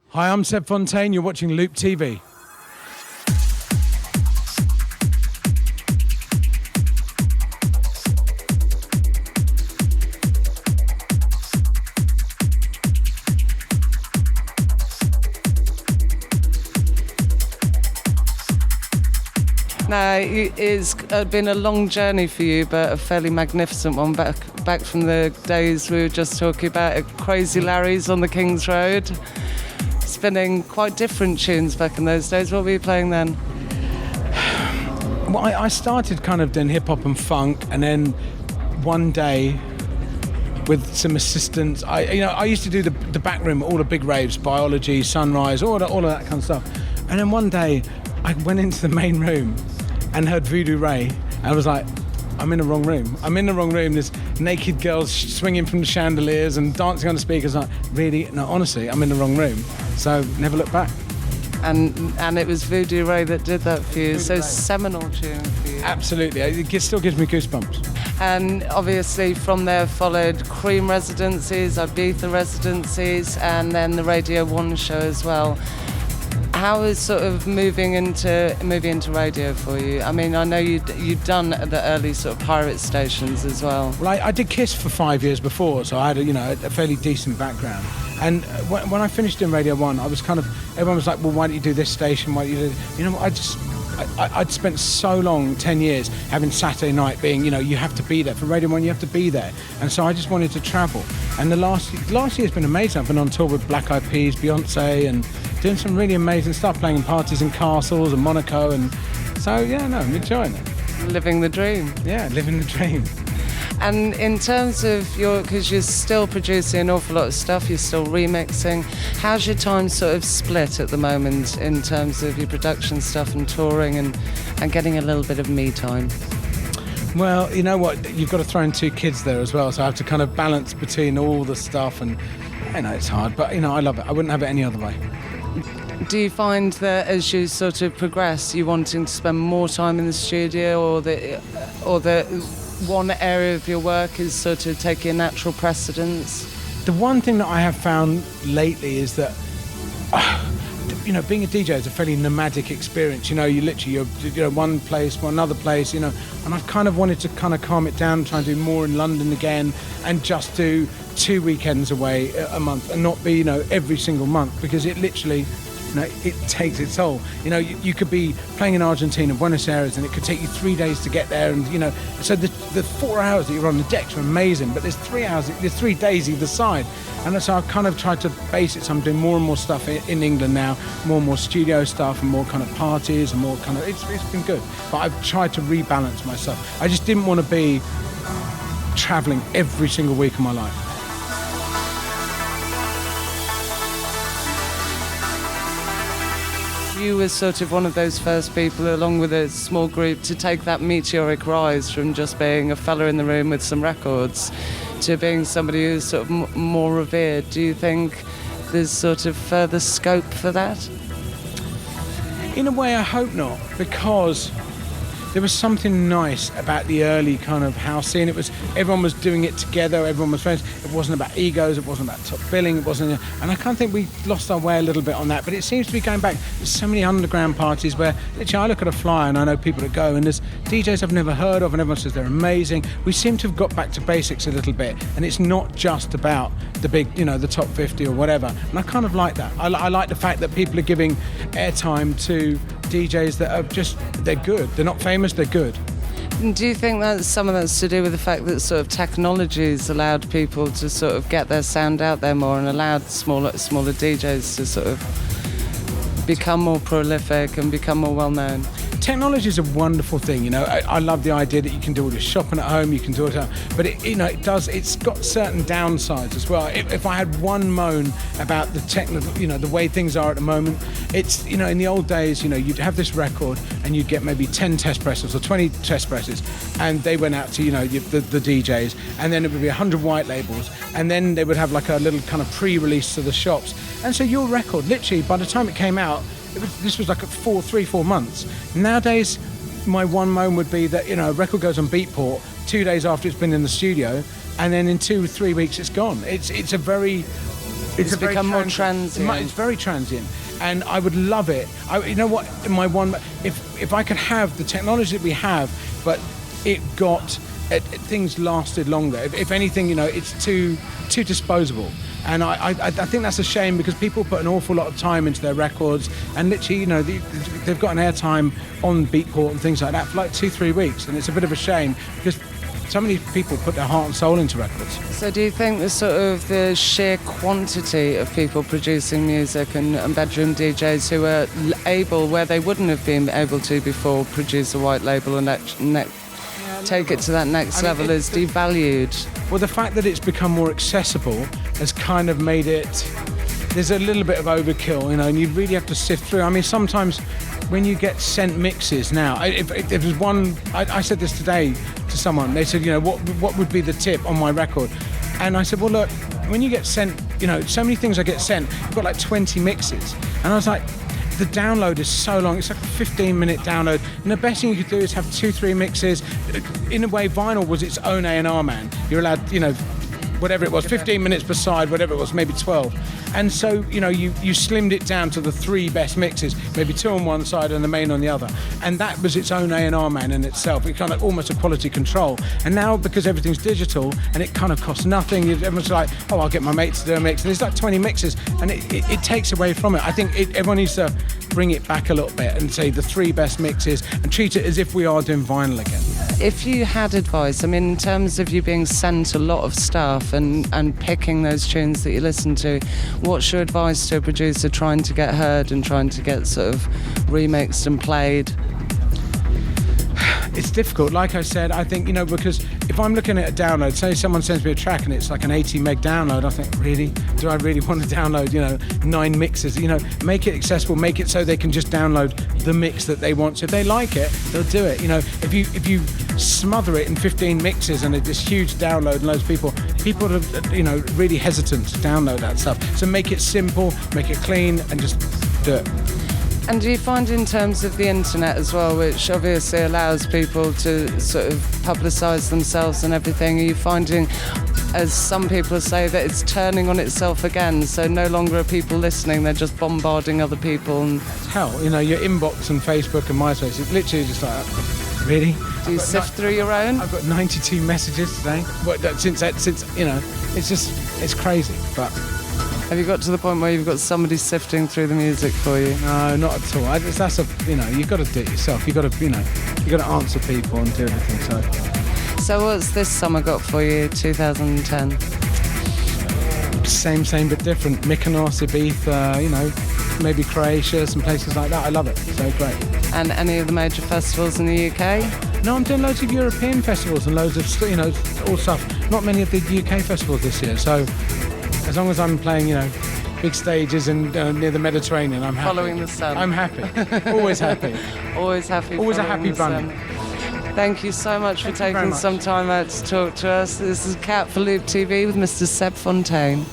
Hi, I'm Seb Fontaine. You're watching Loop TV. Now, it's been a long journey for you, but a fairly magnificent one. Back from the days we were just talking about at Crazy Larry's on the King's Road, spinning quite different tunes back in those days. What were you playing then? Well, I started kind of doing hip hop and funk, and then one day, with some assistants, I used to do the back room, all the big raves, Biology, Sunrise, all of that kind of stuff. And then one day, I went into the main room and heard Voodoo Ray. I was like, I'm in the wrong room. I'm in the wrong room. There's naked girls swinging from the chandeliers and dancing on the speakers. Like, really? No, honestly, I'm in the wrong room. So never look back. And it was Voodoo Ray that did that for you. So seminal tune for you. Absolutely. It still gives me goosebumps. And obviously from there followed Cream Residencies, Ibiza Residencies, and then the Radio 1 show as well. How is sort of moving into radio for you? I mean, I know you'd done the early sort of pirate stations as well. Well, I did Kiss for 5 years before, so I had a fairly decent background. And when I finished in Radio 1, I was everyone was like, well, why don't you do this station? Why don't you do... I'd spent so long, 10 years, having Saturday night being, you have to be there. For Radio 1, you have to be there. And so I just wanted to travel. And the last year's been amazing. I've been on tour with Black Eyed Peas, Beyonce, and doing some really amazing stuff, playing in parties in castles and Monaco. And so, I'm enjoying it. Living the dream. Yeah, living the dream. And in terms of because you're still producing an awful lot of stuff, you're still remixing, how's your time sort of split at the moment in terms of your production stuff and touring and getting a little bit of me time? Well, you know what, you've got to throw in 2 kids there as well, so I have to kind of balance between all the stuff, and it's hard, but I love it. I wouldn't have it any other way. Do you find that as you sort of progress, you wanting to spend more time in the studio, or the one area of your work is sort of taking a natural precedence? The one thing that I have found lately is that, being a DJ is a fairly nomadic experience. You're one place, another place, and I've kind of wanted to kind of calm it down, try and do more in London again, and just do 2 weekends away a month and not be, every single month, because it literally... it takes its toll. You could be playing in Argentina, Buenos Aires, and it could take you 3 days to get there. And so the 4 hours that you're on the decks are amazing, but there's 3 days either side. And so I've kind of tried to base it. So I'm doing more and more stuff in England now, more and more studio stuff, and more kind of parties, and more kind of. It's been good, but I've tried to rebalance myself. I just didn't want to be traveling every single week of my life. You were sort of one of those first people, along with a small group, to take that meteoric rise from just being a fella in the room with some records to being somebody who's sort of more revered. Do you think there's sort of further scope for that? In a way, I hope not, because there was something nice about the early kind of house scene. Everyone was doing it together, everyone was friends. It wasn't about egos, it wasn't about top billing, and I kind of think we lost our way a little bit on that, but it seems to be going back. There's so many underground parties where literally I look at a flyer and I know people that go, and there's DJs I've never heard of and everyone says they're amazing. We seem to have got back to basics a little bit, and it's not just about the big, the top 50 or whatever, and I kind of like that. I like the fact that people are giving airtime to DJs that are they're good. They're not famous, they're good. Do you think that some of that's to do with the fact that sort of technology has allowed people to sort of get their sound out there more and allowed smaller DJs to sort of become more prolific and become more well known? Technology is a wonderful thing, I love the idea that you can do all your shopping at home, you can do it at home, but it's got certain downsides as well. If I had one moan about the technical, the way things are at the moment, it's, in the old days, you'd have this record and you'd get maybe 10 test presses or 20 test presses, and they went out to, the DJs, and then it would be 100 white labels, and then they would have like a little kind of pre-release to the shops. And so your record, literally, by the time it came out, this was like 3-4 months. Nowadays, my one moan would be that, a record goes on Beatport 2 days after it's been in the studio. and then in 2 or 3 weeks it's gone. It's become more transient. It's very transient, and I would love it. You know what? If I could have the technology that we have, but things lasted longer. If anything, it's too disposable. And I think that's a shame, because people put an awful lot of time into their records, and literally, they've got an airtime on Beatport and things like that for like 2-3 weeks, and it's a bit of a shame, because so many people put their heart and soul into records. So do you think the sheer quantity of people producing music and bedroom DJs who are able, where they wouldn't have been able to before, produce a white label and take it to that next level is devalued? Well, the fact that it's become more accessible has kind of made it... There's a little bit of overkill, and you really have to sift through. I mean, sometimes when you get sent mixes now, if there's one... I said this today to someone. They said, what would be the tip on my record? And I said, well, look, when you get sent, so many things I get sent, I've got like 20 mixes. And I was like, the download is so long. It's like a 15-minute download. And the best thing you could do is have 2-3 mixes. In a way, vinyl was its own A&R, man. You're allowed, whatever it was, 15 minutes per side, whatever it was, maybe 12. And so, you slimmed it down to the 3 best mixes, maybe 2 on one side and the main on the other. And that was its own A&R, man, in itself. It kind of almost a quality control. And now, because everything's digital and it kind of costs nothing, everyone's like, oh, I'll get my mates to do a mix. And there's like 20 mixes, and it takes away from it. I think everyone needs to bring it back a little bit and say the 3 best mixes and treat it as if we are doing vinyl again. If you had advice, I mean, in terms of you being sent a lot of stuff and picking those tunes that you listen to, what's your advice to a producer trying to get heard and trying to get sort of remixed and played? It's difficult. Like I said, I think, because if I'm looking at a download, say someone sends me a track and it's like an 80 meg download, I think, really? Do I really want to download, 9 mixes? Make it accessible, make it so they can just download the mix that they want. So if they like it, they'll do it. If you smother it in 15 mixes and this huge download and loads of people are, really hesitant to download that stuff. So make it simple, make it clean, and just do it. And do you find, in terms of the internet as well, which obviously allows people to sort of publicise themselves and everything, are you finding, as some people say, that it's turning on itself again? So no longer are people listening, they're just bombarding other people. And it's hell, your inbox and Facebook and MySpace, it's literally just like, really? Do you sift through your own? I've got 92 messages today. Since it's crazy, but... Have you got to the point where you've got somebody sifting through the music for you? No, not at all. You've got to do it yourself. You've got to answer people and do everything. So what's this summer got for you, 2010? Same but different. Mykonos, Ibiza, maybe Croatia, some places like that. I love it. So great. And any of the major festivals in the UK? No, I'm doing loads of European festivals and loads of, all stuff. Not many of the UK festivals this year, so... As long as I'm playing, big stages and near the Mediterranean, I'm happy. Following the sun. I'm happy. Always happy. Always happy. Always a happy bunny. Thank you so much for taking some time out to talk to us. This is Cat for Loop TV with Mr. Seb Fontaine.